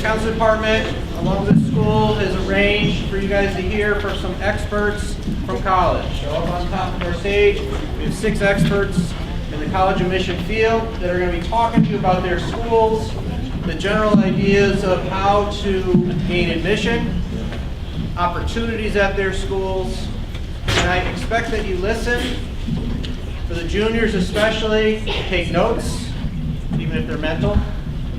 council department, along with the school, has arranged for you guys to hear from some experts from college. So up on top of our stage, we have 6 experts in the college admission field that are going to be talking to you about their schools, the general ideas of how to gain admission, opportunities at their schools, and I expect that you listen. For the juniors especially, take notes, even if they're mental.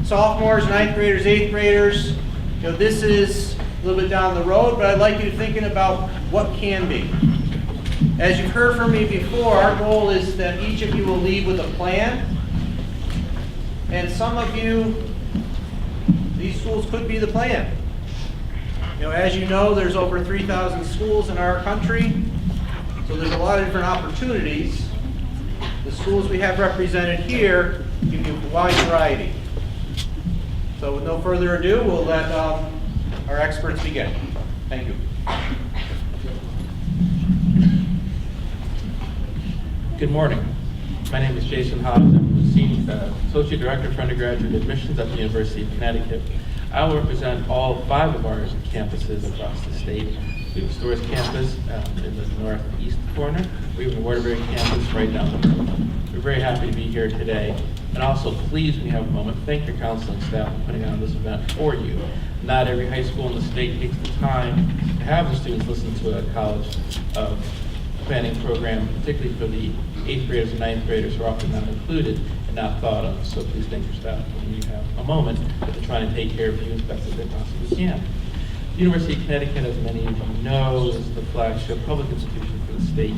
Sophomores, 9th graders, 8th graders, this is a little bit down the road, but I'd like you to thinking about what can be. As you've heard from me before, our goal is that each of you will leave with a plan. And some of you, these schools could be the plan. As you know, there's over 3,000 schools in our country, so there's a lot of different opportunities. The schools we have represented here give you a wide variety. So with no further ado, we'll let our experts begin. Thank you. Good morning. My name is Jason Hobbs. I'm the Senior Associate Director for Undergraduate Admissions at the University of Connecticut. I will represent all 5 of our campuses across the state. We have a Storrs campus in the northeast corner. We have a Waterbury campus right down the road. We're very happy to be here today. And also, please, when you have a moment, thank your counseling staff for putting on this event for you. Not every high school in the state takes the time to have the students listen to a college planning program, particularly for the 8th graders and 9th graders who are often not included and not thought of. So please thank your staff when you have a moment to try to take care of you as best as they possibly can. The University of Connecticut, as many of you know, is the flagship public institution for the state.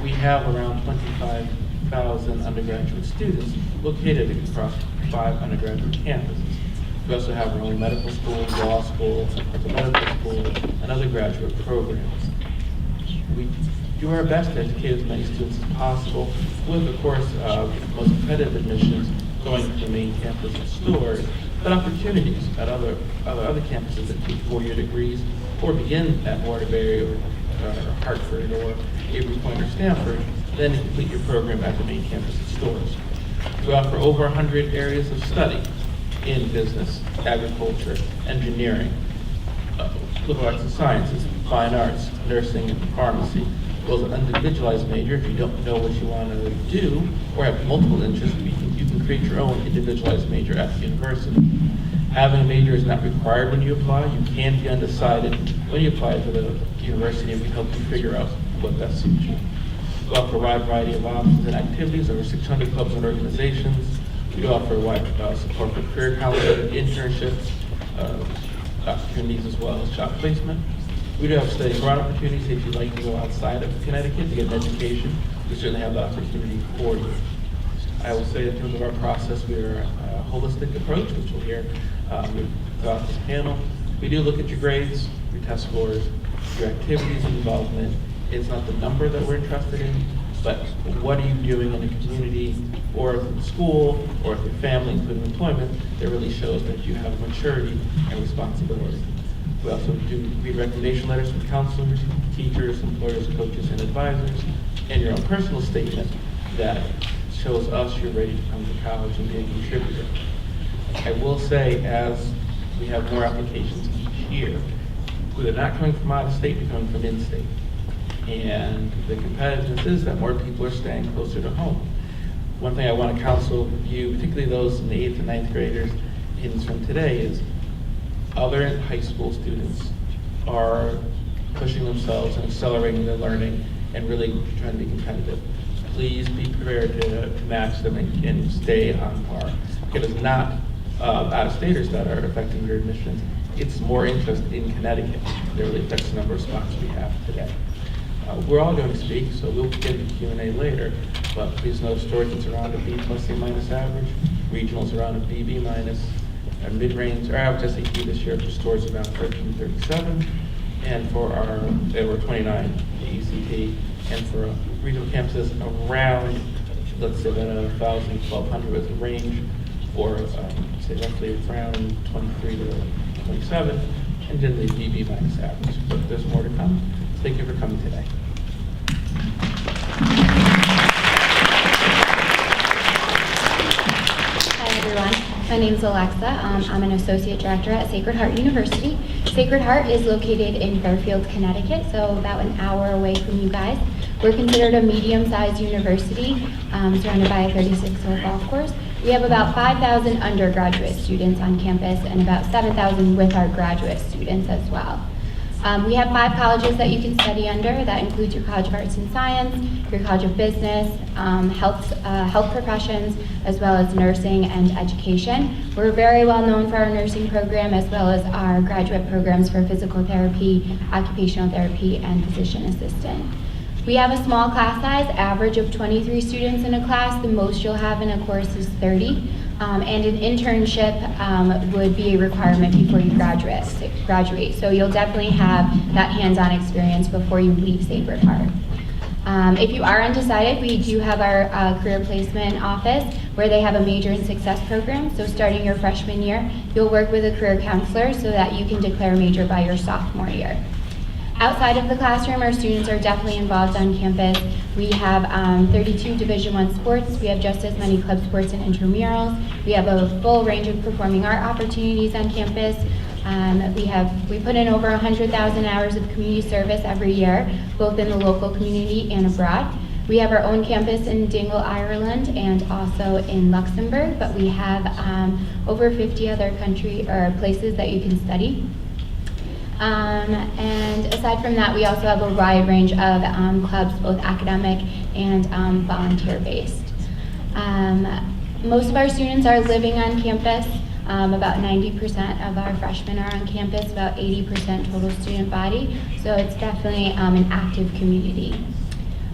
We have around 25,000 undergraduate students located across 5 undergraduate campuses. We also have our own medical school, law school, medical school, and other graduate programs. We do our best to educate as many students as possible, with, of course, most competitive admissions going to the main campus of Storrs, but opportunities at other campuses that teach 4-year degrees or begin at Waterbury or Hartford or Avery Point or Stanford, then complete your program at the main campus of Storrs. We offer over 100 areas of study in business, agriculture, engineering, liberal arts and sciences, fine arts, nursing, and pharmacy. As an individualized major, if you don't know what you want to do or have multiple interests, you can create your own individualized major at the university. Having a major is not required when you apply. You can be undecided when you apply to the university, and we help you figure out what best suits you. We offer a wide variety of options and activities, over 600 clubs and organizations. We offer a wide support for career counseling, internships, opportunities as well as job placement. We do have study abroad opportunities if you'd like to go outside of Connecticut to get an education. We certainly have the opportunity for you. I will say in terms of our process, we are a holistic approach, which we'll hear throughout this panel. We do look at your grades, your test scores, your activities and involvement. It's not the number that we're interested in, but what are you doing in the community or in school or with your family, including employment, that really shows that you have maturity and responsibility. We also do read recommendation letters from counselors, teachers, employers, coaches, and advisors, and your own personal statement that shows us you're ready to come to college and be a contributor. I will say, as we have more applications each year, they're not coming from out of state, they're coming from in-state. And the competitiveness is that more people are staying closer to home. One thing I want to counsel you, particularly those in the 8th and 9th graders, hints from today is other high school students are pushing themselves and accelerating their learning and really trying to be competitive. Please be prepared to match them and stay on par. It is not out-of-staters that are affecting your admissions. It's more interest in Connecticut that really affects the number of spots we have today. We're all going to speak, so we'll get to Q&A later, but please know Storrs is around a B plus A minus average, regionals around a BB minus, our mid-range, our average SAT this year for Storrs is around 1337, and for our, we're 29 ECT, and for regional campuses around, let's say about 1,000, 1,200 with a range, or say roughly around 23 to 27, and generally BB minus average, but there's more to come. Thank you for coming today. Hi everyone. My name's Alexa. I'm an associate director at Sacred Heart University. Sacred Heart is located in Fairfield, Connecticut, so about an hour away from you guys. We're considered a medium-sized university, surrounded by a 36-hole golf course. We have about 5,000 undergraduate students on campus and about 7,000 with our graduate students as well. We have 5 colleges that you can study under. That includes your College of Arts and Science, your College of Business, health professions, as well as nursing and education. We're very well known for our nursing program as well as our graduate programs for physical therapy, occupational therapy, and physician assistant. We have a small class size, average of 23 students in a class. The most you'll have in a course is 30. And an internship would be a requirement before you graduate. So you'll definitely have that hands-on experience before you leave Sacred Heart. If you are undecided, we do have our career placement office where they have a major in success program. So starting your freshman year, you'll work with a career counselor so that you can declare a major by your sophomore year. Outside of the classroom, our students are definitely involved on campus. We have 32 Division I sports. We have just as many club sports and intramurals. We have a full range of performing art opportunities on campus. We put in over 100,000 hours of community service every year, both in the local community and abroad. We have our own campus in Dingle, Ireland, and also in Luxembourg, but we have over 50 other places that you can study. And aside from that, we also have a wide range of clubs, both academic and volunteer-based. Most of our students are living on campus. About 90% of our freshmen are on campus, about 80% total student body, so it's definitely an active community.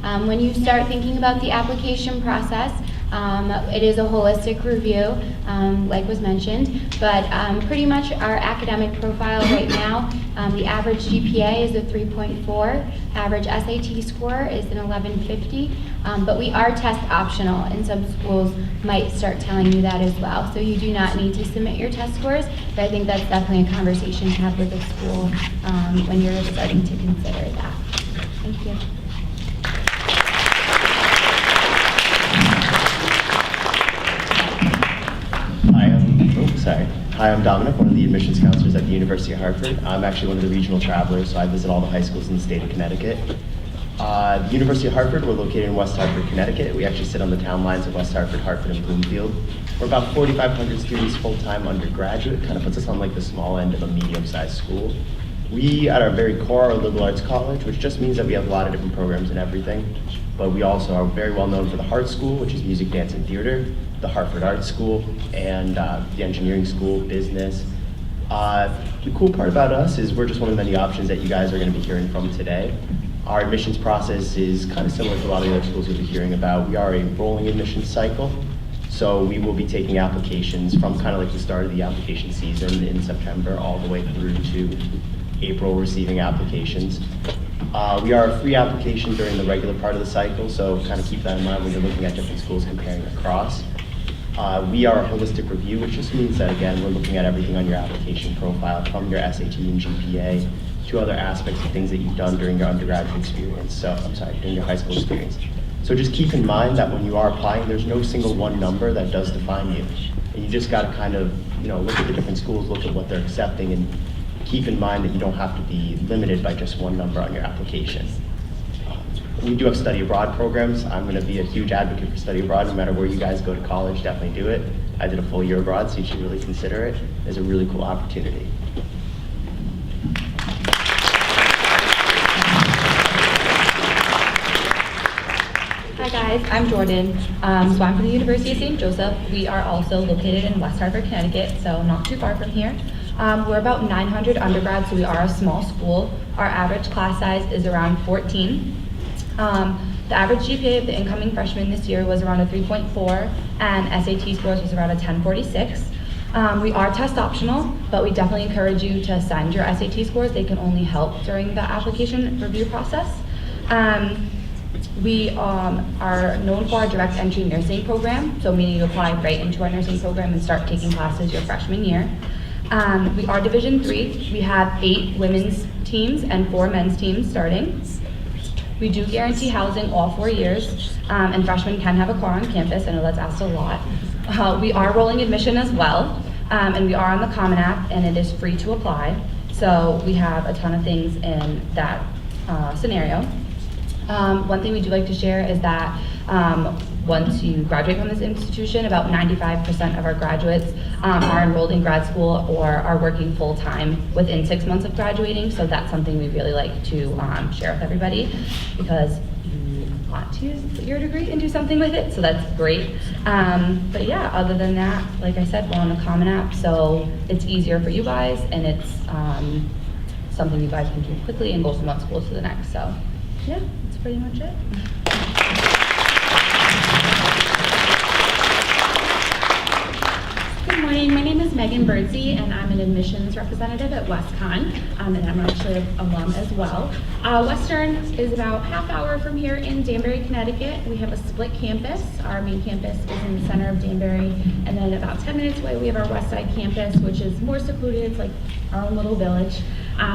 When you start thinking about the application process, it is a holistic review, like was mentioned, but pretty much our academic profile right now, the average GPA is a 3.4, average SAT score is an 1150, but we are test optional, and some schools might start telling you that as well. So you do not need to submit your test scores, but I think that's definitely a conversation to have with the school when you're starting to consider that. Thank you. Hi, I'm Dominic, one of the admissions counselors at the University of Hartford. I'm actually one of the regional travelers, so I visit all the high schools in the state of Connecticut. The University of Hartford, we're located in West Hartford, Connecticut. We actually sit on the town lines of West Hartford, Hartford, and Bloomfield. We're about 4,500 students full-time undergraduate, kind of puts us on like the small end of a medium-sized school. We, at our very core, are a liberal arts college, which just means that we have a lot of different programs and everything. But we also are very well known for the Hart School, which is music, dance, and theater, the Hartford Art School, and the engineering school, business. The cool part about us is we're just one of the many options that you guys are going to be hearing from today. Our admissions process is kind of similar to a lot of the other schools you'll be hearing about. We are a rolling admissions cycle, so we will be taking applications from kind of like the start of the application season in September all the way through to April, receiving applications. We are a free application during the regular part of the cycle, so kind of keep that in mind when you're looking at different schools comparing across. We are a holistic review, which just means that, again, we're looking at everything on your application profile, from your SAT and GPA to other aspects of things that you've done during your undergraduate experience, during your high school experience. So just keep in mind that when you are applying, there's no single one number that does define you. And you just gotta kind of, look at the different schools, look at what they're accepting, and keep in mind that you don't have to be limited by just one number on your application. We do have study abroad programs. I'm going to be a huge advocate for study abroad. No matter where you guys go to college, definitely do it. I did a full year abroad, so you should really consider it. It's a really cool opportunity. Hi guys, I'm Jordan. So I'm from the University of St. Joseph. We are also located in West Hartford, Connecticut, so not too far from here. We're about 900 undergrads, so we are a small school. Our average class size is around 14. The average GPA of the incoming freshman this year was around a 3.4, and SAT scores was around a 1046. We are test optional, but we definitely encourage you to send your SAT scores. They can only help during the application review process. We are known for our direct entry nursing program, so meaning you apply right into our nursing program and start taking classes your freshman year. We are Division III. We have 8 women's teams and 4 men's teams starting. We do guarantee housing all 4 years, and freshmen can have a car on campus. I know that's asked a lot. We are rolling admission as well, and we are on the Common App, and it is free to apply. So we have a ton of things in that scenario. One thing we do like to share is that once you graduate from this institution, about 95% of our graduates are enrolled in grad school or are working full-time within 6 months of graduating. So that's something we really like to share with everybody, because you want to use your degree and do something with it, so that's great. But yeah, other than that, like I said, we're on the Common App, so it's easier for you guys, and it's something you guys can do quickly and go from one school to the next. So yeah, that's pretty much it. Good morning, my name is Megan Birdsey, and I'm an admissions representative at WestCon, and I'm actually an alum as well. Western is about half hour from here in Danbury, Connecticut. We have a split campus. Our main campus is in the center of Danbury, and then about 10 minutes away we have our West Side campus, which is more secluded. It's like our own little village.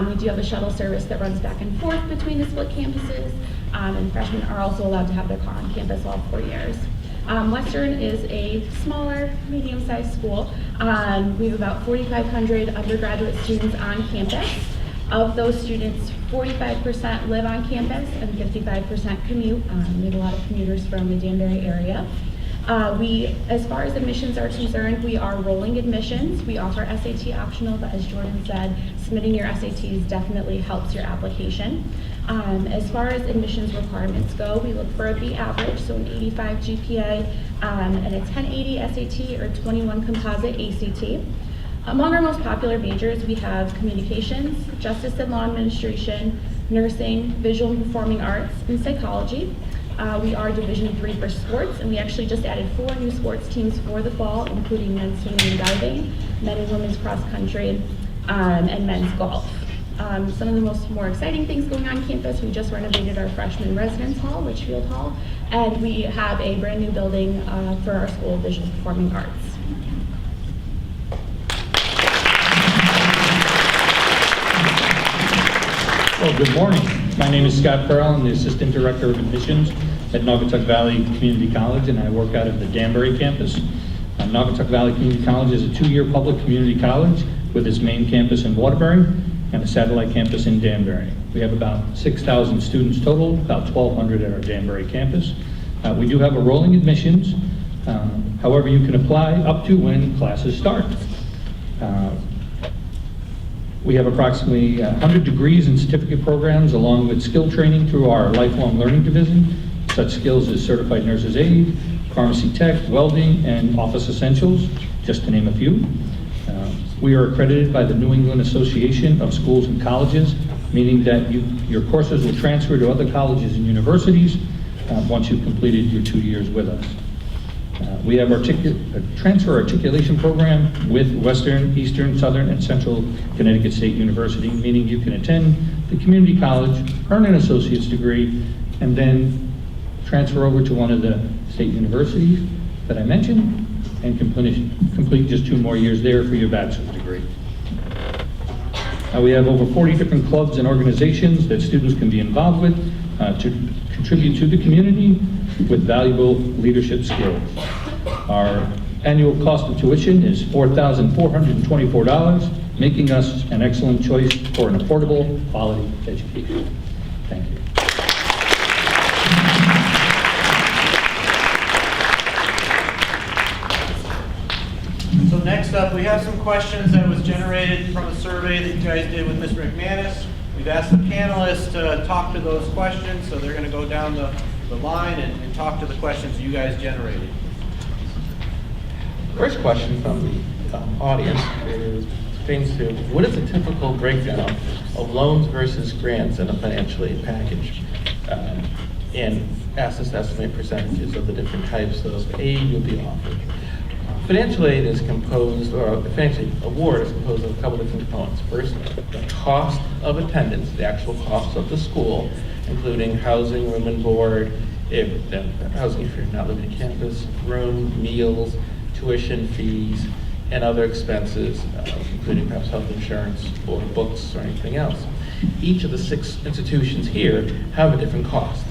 We do have a shuttle service that runs back and forth between the split campuses, and freshmen are also allowed to have their car on campus all 4 years. Western is a smaller, medium-sized school. We have about 4,500 undergraduate students on campus. Of those students, 45% live on campus and 55% commute. We have a lot of commuters from the Danbury area. As far as admissions are concerned, we are rolling admissions. We offer SAT optional, but as Jordan said, submitting your SATs definitely helps your application. As far as admissions requirements go, we look for a B average, so an 85 GPA, and a 1080 SAT or 21 composite ACT. Among our most popular majors, we have communications, justice and law administration, nursing, visual and performing arts, and psychology. We are Division III for sports, and we actually just added 4 new sports teams for the fall, including men's swimming and diving, men and women's cross country, and men's golf. Some of the more exciting things going on campus, we just renovated our freshman residence hall, Litchfield Hall, and we have a brand new building for our School of Visual Performing Arts. Well, good morning. My name is Scott Pearl. I'm the Assistant Director of Admissions at Naugatuck Valley Community College, and I work out of the Danbury campus. Naugatuck Valley Community College is a 2-year public community college with its main campus in Waterbury and a satellite campus in Danbury. We have about 6,000 students total, about 1,200 at our Danbury campus. We do have a rolling admissions. However, you can apply up to when classes start. We have approximately 100 degrees and certificate programs along with skill training through our lifelong learning division, such skills as certified nurse's aide, pharmacy tech, welding, and office essentials, just to name a few. We are accredited by the New England Association of Schools and Colleges, meaning that your courses will transfer to other colleges and universities once you've completed your 2 years with us. We have a transfer articulation program with Western, Eastern, Southern, and Central Connecticut State University, meaning you can attend the community college, earn an associate's degree, and then transfer over to one of the state universities that I mentioned, and complete just 2 more years there for your bachelor's degree. We have over 40 different clubs and organizations that students can be involved with to contribute to the community with valuable leadership skills. Our annual cost of tuition is $4,424, making us an excellent choice for an affordable, quality education. Thank you. So next up, we have some questions that was generated from a survey that you guys did with Mr. McManus. We've asked the panelists to talk to those questions, so they're going to go down the line and talk to the questions you guys generated. First question from the audience pertains to what is the typical breakdown of loans versus grants in a financial aid package? And ask us to estimate percentages of the different types of aid you'll be offered. Financial aid is composed, or financial award is composed of a couple different components. First, the cost of attendance, the actual cost of the school, including housing, room and board, housing if you're not living on campus, room, meals, tuition fees, and other expenses, including perhaps health insurance or books or anything else. Each of the 6 institutions here have a different cost.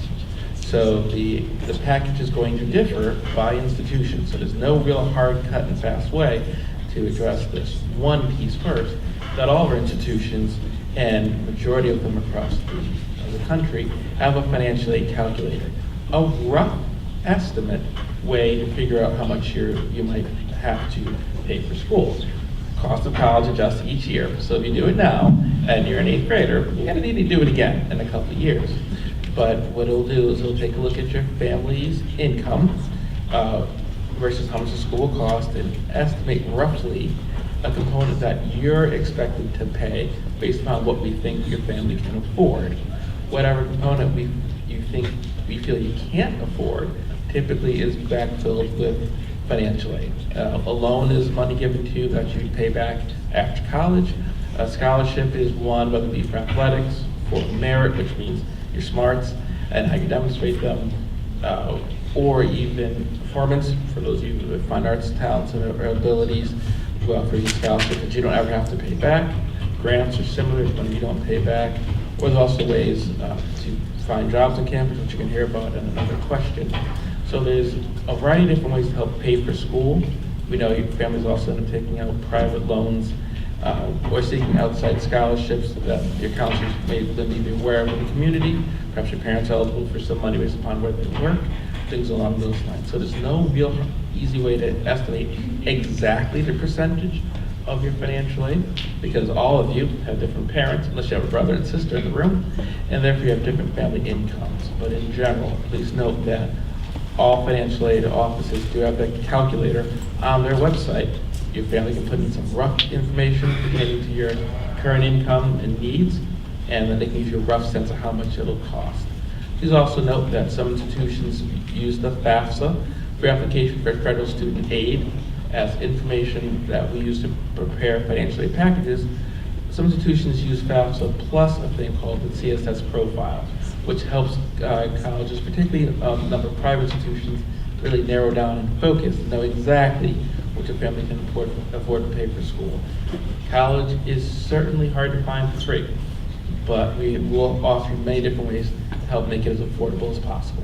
So the package is going to differ by institution. So there's no real hard cut and fast way to address this. One piece first, that all of our institutions, and majority of them across the country, have a financial aid calculator. A rough estimate way to figure out how much you might have to pay for school. Cost of college adjusts each year. So if you do it now and you're an 8th grader, you're gonna need to do it again in a couple of years. But what it'll do is it'll take a look at your family's income versus how much the school costs and estimate roughly a component that you're expected to pay based upon what we think your family can afford. Whatever component we feel you can't afford typically is backfilled with financial aid. A loan is money given to you that you pay back after college. A scholarship is one, whether it be for athletics, for merit, which means your smarts and how you demonstrate them, or even performance for those of you with fine arts talents or abilities. We offer you scholarships that you don't ever have to pay back. Grants are similar when you don't pay back. Or there's also ways to find jobs on campus, which you can hear about in another question. So there's a variety of different ways to help pay for school. We know your families also end up taking out private loans or seeking outside scholarships that your counselors may be aware of in the community. Perhaps your parents are eligible for some money based upon where they work, things along those lines. So there's no real easy way to estimate exactly the percentage of your financial aid, because all of you have different parents, unless you have a brother and sister in the room, and therefore you have different family incomes. But in general, please note that all financial aid offices do have that calculator on their website. Your family can put in some rough information pertaining to your current income and needs, and then they can give you a rough sense of how much it'll cost. Please also note that some institutions use the FAFSA for application for federal student aid as information that we use to prepare financial aid packages. Some institutions use FAFSA plus a thing called the CSS profile, which helps colleges, particularly a number of private institutions, really narrow down and focus, know exactly what your family can afford to pay for school. College is certainly hard to find for free, but we will offer many different ways to help make it as affordable as possible.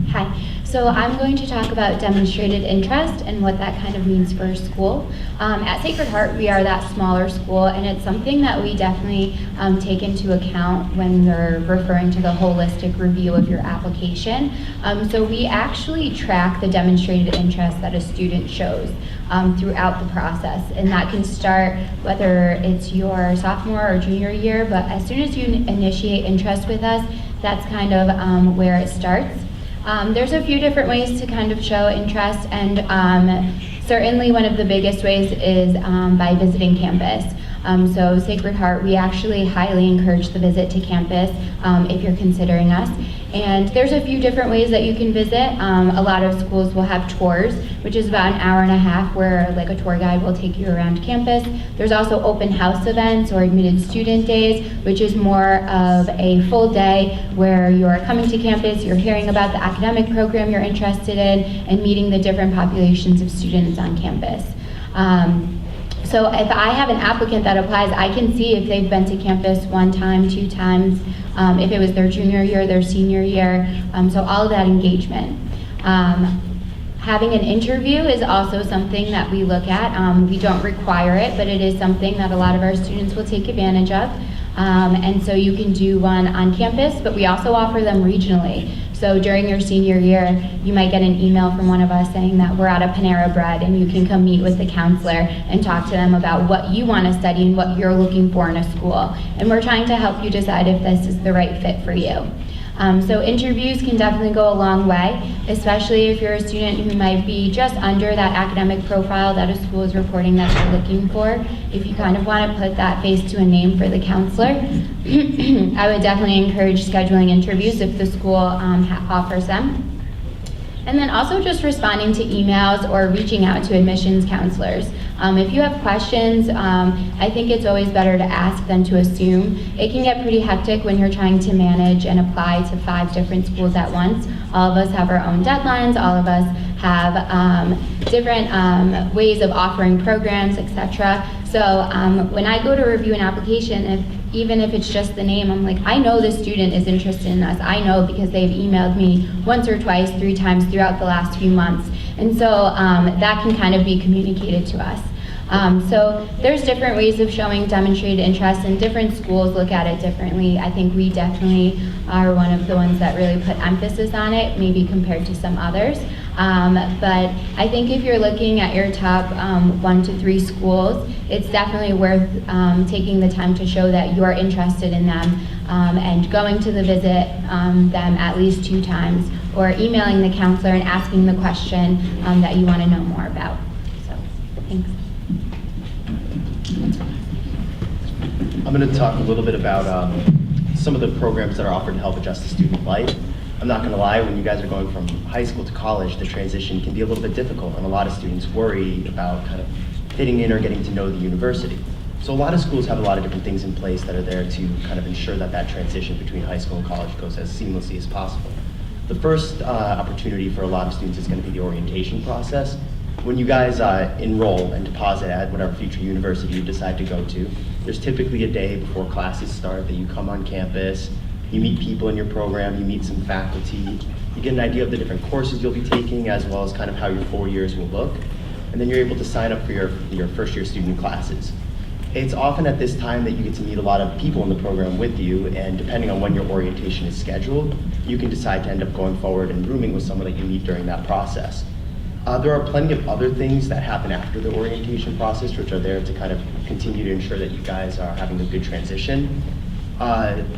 Hi, so I'm going to talk about demonstrated interest and what that kind of means for a school. At Sacred Heart, we are that smaller school, and it's something that we definitely take into account when they're referring to the holistic review of your application. So we actually track the demonstrated interest that a student shows throughout the process, and that can start whether it's your sophomore or junior year, but as soon as you initiate interest with us, that's kind of where it starts. There's a few different ways to kind of show interest, and certainly one of the biggest ways is by visiting campus. So Sacred Heart, we actually highly encourage the visit to campus if you're considering us. And there's a few different ways that you can visit. A lot of schools will have tours, which is about an hour and a half where like a tour guide will take you around campus. There's also open house events or admitted student days, which is more of a full day where you're coming to campus, you're hearing about the academic program you're interested in, and meeting the different populations of students on campus. So if I have an applicant that applies, I can see if they've been to campus 1 time, 2 times, if it was their junior year, their senior year, so all of that engagement. Having an interview is also something that we look at. We don't require it, but it is something that a lot of our students will take advantage of. And so you can do one on campus, but we also offer them regionally. So during your senior year, you might get an email from one of us saying that we're out of Panera Bread, and you can come meet with the counselor and talk to them about what you want to study and what you're looking for in a school. And we're trying to help you decide if this is the right fit for you. So interviews can definitely go a long way, especially if you're a student who might be just under that academic profile that a school is reporting that they're looking for. If you kind of want to put that face to a name for the counselor, I would definitely encourage scheduling interviews if the school offers them. And then also just responding to emails or reaching out to admissions counselors. If you have questions, I think it's always better to ask than to assume. It can get pretty hectic when you're trying to manage and apply to 5 different schools at once. All of us have our own deadlines, all of us have different ways of offering programs, etc. So when I go to review an application, even if it's just the name, I'm like, I know this student is interested in us. I know because they've emailed me once or twice, 3 times throughout the last few months. And so that can kind of be communicated to us. So there's different ways of showing demonstrated interest, and different schools look at it differently. I think we definitely are one of the ones that really put emphasis on it, maybe compared to some others. But I think if you're looking at your top 1 to 3 schools, it's definitely worth taking the time to show that you're interested in them, and going to the visit them at least 2 times, or emailing the counselor and asking the question that you want to know more about. So, thanks. I'm going to talk a little bit about some of the programs that are offered to help adjust the student life. I'm not going to lie, when you guys are going from high school to college, the transition can be a little bit difficult, and a lot of students worry about kind of fitting in or getting to know the university. So a lot of schools have a lot of different things in place that are there to kind of ensure that that transition between high school and college goes as seamlessly as possible. The first opportunity for a lot of students is going to be the orientation process. When you guys enroll and deposit at whatever future university you decide to go to, there's typically a day before classes start that you come on campus, you meet people in your program, you meet some faculty, you get an idea of the different courses you'll be taking, as well as kind of how your 4 years will look, and then you're able to sign up for your first year student classes. It's often at this time that you get to meet a lot of people in the program with you, and depending on when your orientation is scheduled, you can decide to end up going forward and rooming with someone that you meet during that process. There are plenty of other things that happen after the orientation process, which are there to kind of continue to ensure that you guys are having a good transition.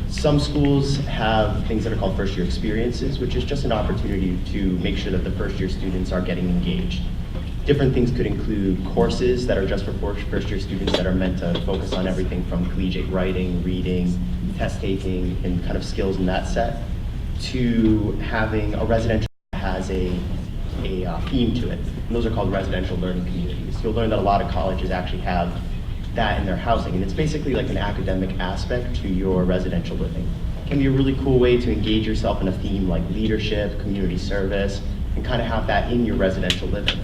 Some schools have things that are called first year experiences, which is just an opportunity to make sure that the first year students are getting engaged. Different things could include courses that are just for first year students that are meant to focus on everything from collegiate writing, reading, test taking, and kind of skills in that set, to having a residential that has a theme to it. And those are called residential learning communities. You'll learn that a lot of colleges actually have that in their housing, and it's basically like an academic aspect to your residential living. It can be a really cool way to engage yourself in a theme like leadership, community service, and kind of have that in your residential living.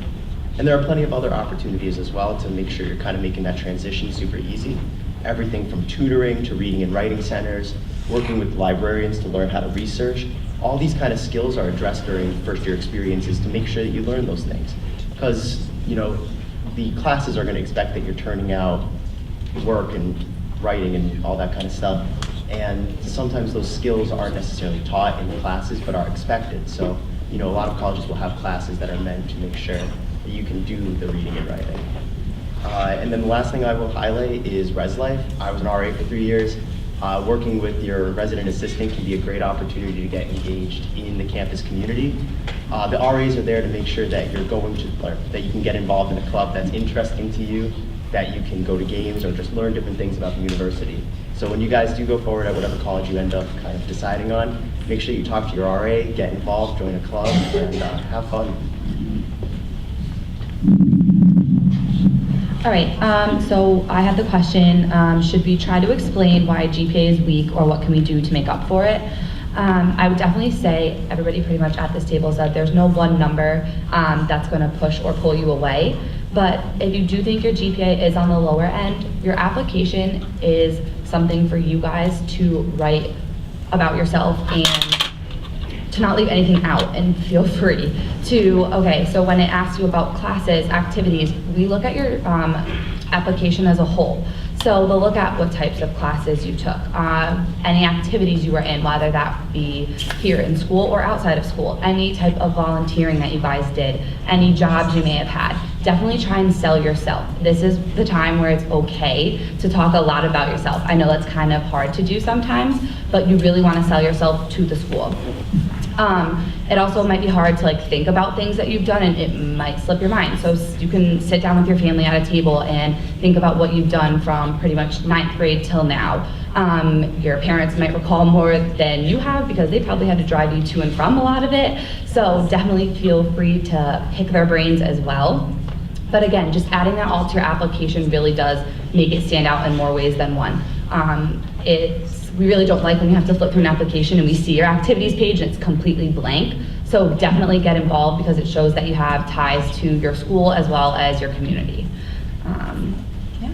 And there are plenty of other opportunities as well to make sure you're kind of making that transition super easy. Everything from tutoring to reading and writing centers, working with librarians to learn how to research. All these kind of skills are addressed during first year experiences to make sure that you learn those things. Because, you know, the classes are going to expect that you're turning out work and writing and all that kind of stuff. And sometimes those skills aren't necessarily taught in classes, but are expected. So, you know, a lot of colleges will have classes that are meant to make sure that you can do the reading and writing. And then the last thing I will highlight is Res Life. I was an RA for 3 years. Working with your resident assistant can be a great opportunity to get engaged in the campus community. The RAs are there to make sure that you're going to, or that you can get involved in a club that's interesting to you, that you can go to games or just learn different things about the university. So when you guys do go forward at whatever college you end up kind of deciding on, make sure you talk to your RA, get involved, join a club, and have fun. All right, so I have the question, should we try to explain why GPA is weak, or what can we do to make up for it? I would definitely say, everybody pretty much at this table said there's no one number that's gonna push or pull you away, but if you do think your GPA is on the lower end, your application is something for you guys to write about yourself and to not leave anything out, and feel free to, okay, so when it asks you about classes, activities, we look at your application as a whole. So they'll look at what types of classes you took, any activities you were in, whether that be here in school or outside of school, any type of volunteering that you guys did, any jobs you may have had. Definitely try and sell yourself. This is the time where it's okay to talk a lot about yourself. I know that's kind of hard to do sometimes, but you really want to sell yourself to the school. It also might be hard to like think about things that you've done, and it might slip your mind. So you can sit down with your family at a table and think about what you've done from pretty much 9th grade till now. Your parents might recall more than you have because they probably had to drive you to and from a lot of it. So definitely feel free to pick their brains as well. But again, just adding that all to your application really does make it stand out in more ways than one. We really don't like when we have to flip through an application and we see your activities page and it's completely blank. So definitely get involved because it shows that you have ties to your school as well as your community. Yeah.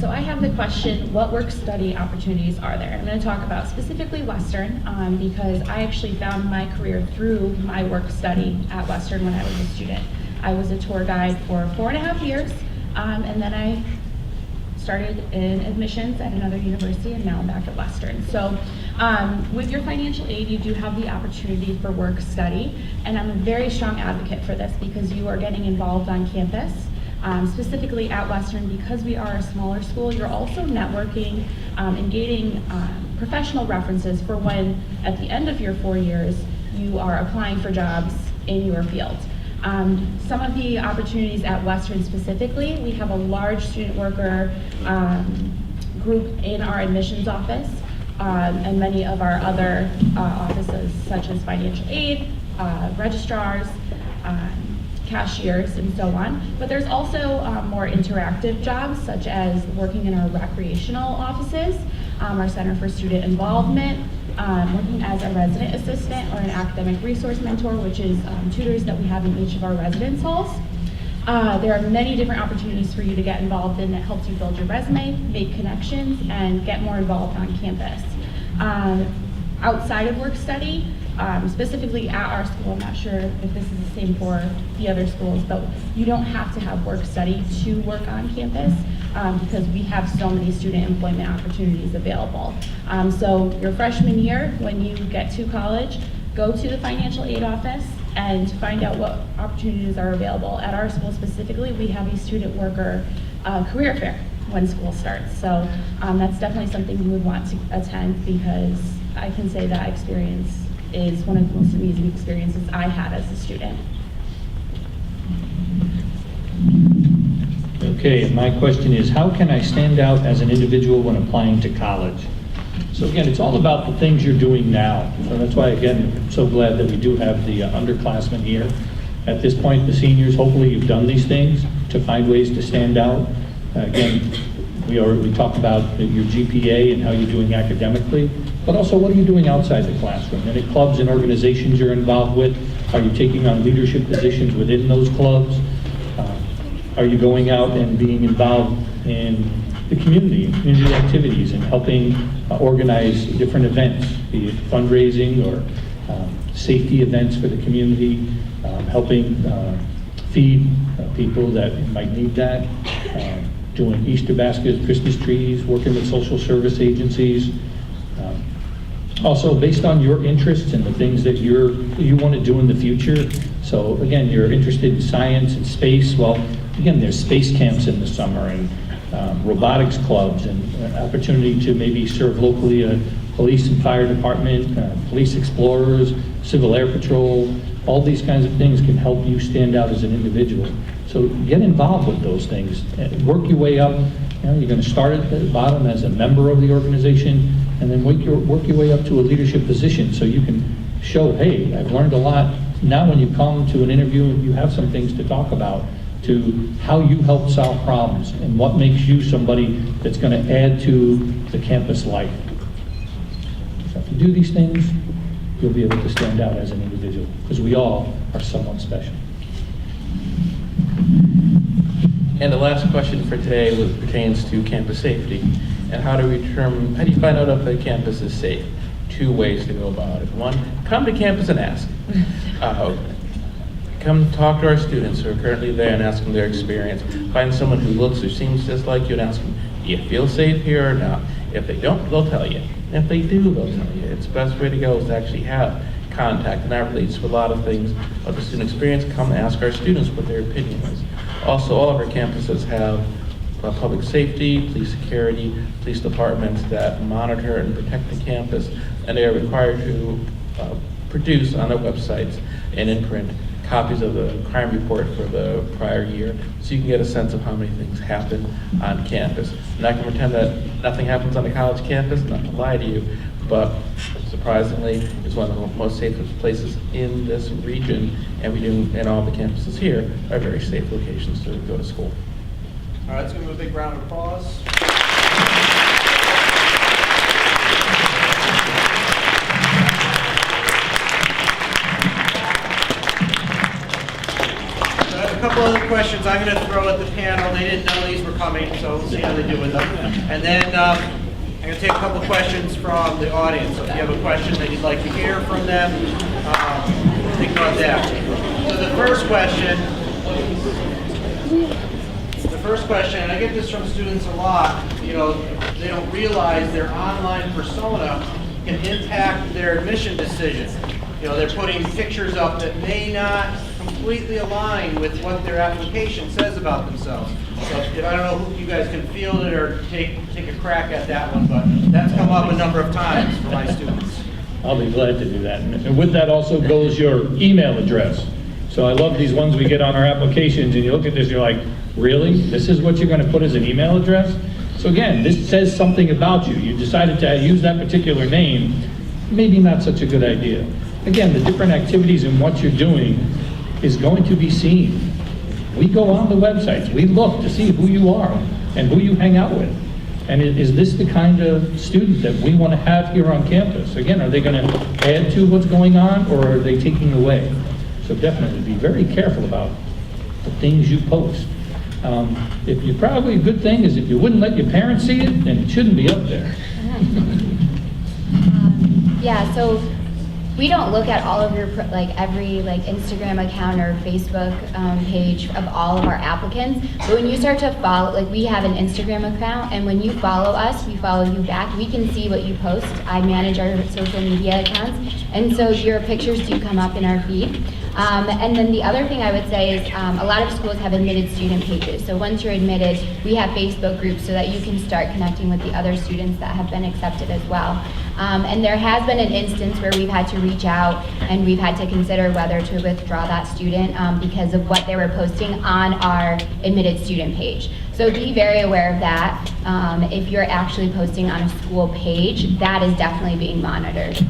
So I have the question, what work-study opportunities are there? I'm going to talk about specifically Western because I actually found my career through my work-study at Western when I was a student. I was a tour guide for 4.5 years, and then I started in admissions at another university, and now I'm back at Western. So with your financial aid, you do have the opportunity for work-study, and I'm a very strong advocate for this because you are getting involved on campus. Specifically at Western, because we are a smaller school, you're also networking and gaining professional references for when, at the end of your 4 years, you are applying for jobs in your field. Some of the opportunities at Western specifically, we have a large student worker group in our admissions office and many of our other offices such as financial aid, registrars, cashiers, and so on. But there's also more interactive jobs, such as working in our recreational offices, our Center for Student Involvement, working as a resident assistant or an academic resource mentor, which is tutors that we have in each of our residence halls. There are many different opportunities for you to get involved in that helps you build your resume, make connections, and get more involved on campus. Outside of work study, specifically at our school, I'm not sure if this is the same for the other schools, but you don't have to have work study to work on campus because we have so many student employment opportunities available. So your freshman year, when you get to college, go to the financial aid office and find out what opportunities are available. At our school specifically, we have a student worker career fair when school starts. So that's definitely something you would want to attend because I can say that experience is one of the most amazing experiences I had as a student. Okay, and my question is, how can I stand out as an individual when applying to college? So again, it's all about the things you're doing now. So that's why, again, I'm so glad that we do have the underclassmen here. At this point, the seniors, hopefully you've done these things to find ways to stand out. Again, we talked about your GPA and how you're doing academically, but also what are you doing outside the classroom? Any clubs and organizations you're involved with? Are you taking on leadership positions within those clubs? Are you going out and being involved in the community activities and helping organize different events, be it fundraising or safety events for the community, helping feed people that might need that, doing Easter baskets, Christmas trees, working with social service agencies. Also, based on your interests and the things that you want to do in the future. So again, you're interested in science and space. Well, again, there's space camps in the summer and robotics clubs and opportunity to maybe serve locally a police and fire department, police explorers, civil air patrol. All these kinds of things can help you stand out as an individual. So get involved with those things. Work your way up. You're going to start at the bottom as a member of the organization and then work your way up to a leadership position so you can show, hey, I've learned a lot. Now when you come to an interview, you have some things to talk about, to how you help solve problems and what makes you somebody that's going to add to the campus life. So if you do these things, you'll be able to stand out as an individual because we all are somewhat special. And the last question for today pertains to campus safety. And how do you find out if the campus is safe? 2 ways to go about it. 1, come to campus and ask. Come talk to our students who are currently there and ask them their experience. Find someone who looks or seems just like you and ask them, do you feel safe here or not? If they don't, they'll tell you. If they do, they'll tell you. It's the best way to go is to actually have contact, and that relates to a lot of things of the student experience. Come ask our students what their opinion is. Also, all of our campuses have public safety, police security, police departments that monitor and protect the campus, and they are required to produce on their websites and in print copies of the crime report for the prior year, so you can get a sense of how many things happen on campus. I'm not going to pretend that nothing happens on a college campus, not to lie to you, but surprisingly, it's one of the most safest places in this region, and all the campuses here are very safe locations to go to school. All right, let's give them a big round of applause. a couple other questions I'm going to throw at the panel. They didn't know these were coming, so we'll see how they do with them. And then I'm going to take a couple questions from the audience. So if you have a question that you'd like to hear from them, think about that. So the first question, and I get this from students a lot, you know, they don't realize their online persona can impact their admission decision. You know, they're putting pictures up that may not completely align with what their application says about themselves. So I don't know if you guys can field it or take a crack at that one, but that's come up a number of times for my students. I'll be glad to do that. And with that also goes your email address. So I love these ones we get on our applications, and you look at this, you're like, really? This is what you're going to put as an email address? So again, this says something about you. You decided to use that particular name, maybe not such a good idea. Again, the different activities and what you're doing is going to be seen. We go on the websites, we look to see who you are and who you hang out with. And is this the kind of student that we want to have here on campus? Again, are they going to add to what's going on, or are they taking away? So definitely be very careful about the things you post. If you probably a good thing is if you wouldn't let your parents see it, then it shouldn't be up there. Yeah, so we don't look at all of your, every Instagram account or Facebook page of all of our applicants, but when you start to follow, we have an Instagram account, and when you follow us, we follow you back. We can see what you post. I manage our social media accounts, and so your pictures do come up in our feed. And then the other thing I would say is a lot of schools have admitted student pages. So once you're admitted, we have Facebook groups so that you can start connecting with the other students that have been accepted as well. And there has been an instance where we've had to reach out and we've had to consider whether to withdraw that student because of what they were posting on our admitted student page. So be very aware of that. If you're actually posting on a school page, that is definitely being monitored.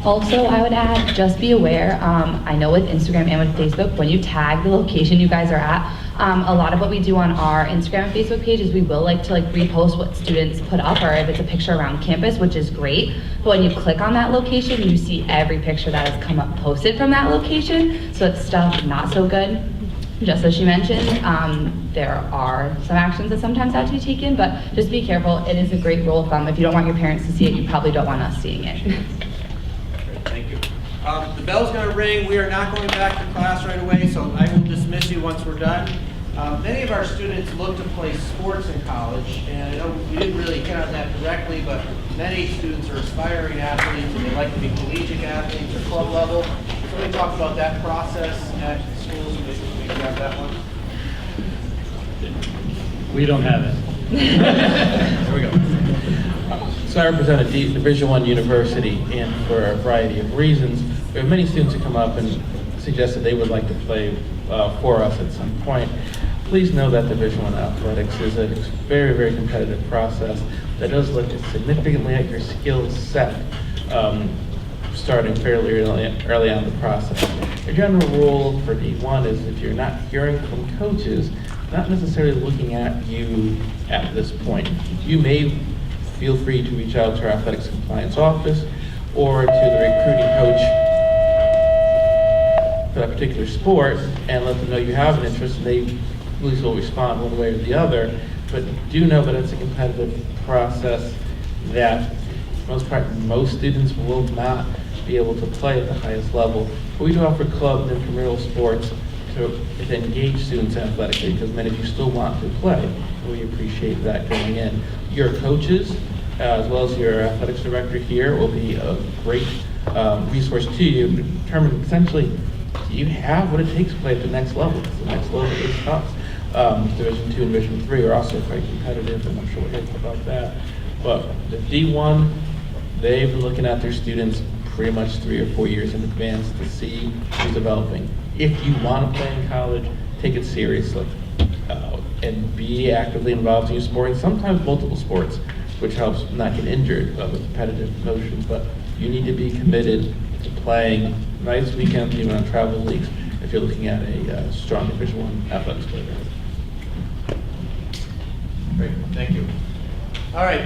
Also, I would add, just be aware, I know with Instagram and with Facebook, when you tag the location you guys are at, a lot of what we do on our Instagram and Facebook page is we will like to repost what students put up, or if it's a picture around campus, which is great. But when you click on that location, you see every picture that has come up posted from that location. So it's stuff not so good. Just as she mentioned, there are some actions that sometimes have to be taken, but just be careful. It is a great rule of thumb. If you don't want your parents to see it, you probably don't want us seeing it. Thank you. The bell's going to ring. We are not going back to class right away, so I will dismiss you once we're done. Many of our students look to play sports in college, and I know we didn't really hit on that directly, but many students are aspiring athletes, and they like to be collegiate athletes or club level. So we talk about that process at schools. We can grab that one. We don't have it. There we go. So I represent a Division I university, and for a variety of reasons, we have many students who come up and suggest that they would like to play for us at some point. Please know that Division I athletics is a very, very competitive process that does look significantly at your skill set starting fairly early on in the process. A general rule for D1 is if you're not hearing from coaches, not necessarily looking at you at this point. You may feel free to reach out to our athletics compliance office or to the recruiting coach for that particular sport and let them know you have an interest, and they at least will respond one way or the other. But do know that it's a competitive process that for the most part, most students will not be able to play at the highest level. But we do offer club and intramural sports to engage students athletically, because many of you still want to play. We appreciate that going in. Your coaches, as well as your athletics director here, will be a great resource to you to determine essentially, do you have what it takes to play at the next level? Because the next level is tough. Division II and Division III are also quite competitive, and I'm sure we'll hear about that. But the D1, they've been looking at their students pretty much 3 or 4 years in advance to see who's developing. If you want to play in college, take it seriously and be actively involved in your sport, and sometimes multiple sports, which helps not get injured with competitive motions. But you need to be committed to playing nights, weekends, even on travel leagues if you're looking at a strong Division I athletics program. Great, thank you. All right,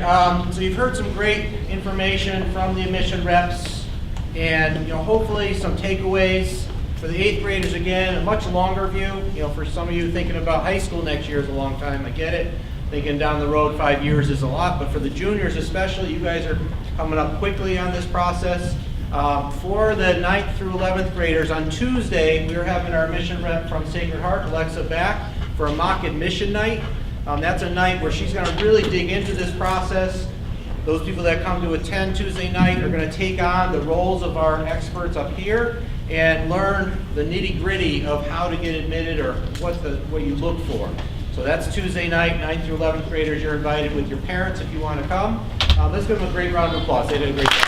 so you've heard some great information from the admission reps, and hopefully some takeaways For the 8th graders, again, a much longer view. You know, for some of you thinking about high school next year is a long time, I get it. Thinking down the road 5 years is a lot, but for the juniors especially, you guys are coming up quickly on this process. For the 9th through 11th graders, on Tuesday, we are having our mission rep from Sacred Heart, Alexa, back for a mock admission night. That's a night where she's going to really dig into this process. Those people that come to attend Tuesday night are going to take on the roles of our experts up here and learn the nitty-gritty of how to get admitted or what you look for. So that's Tuesday night, 9th through 11th graders. You're invited with your parents if you want to come. Let's give them a great round of applause. They did a great job.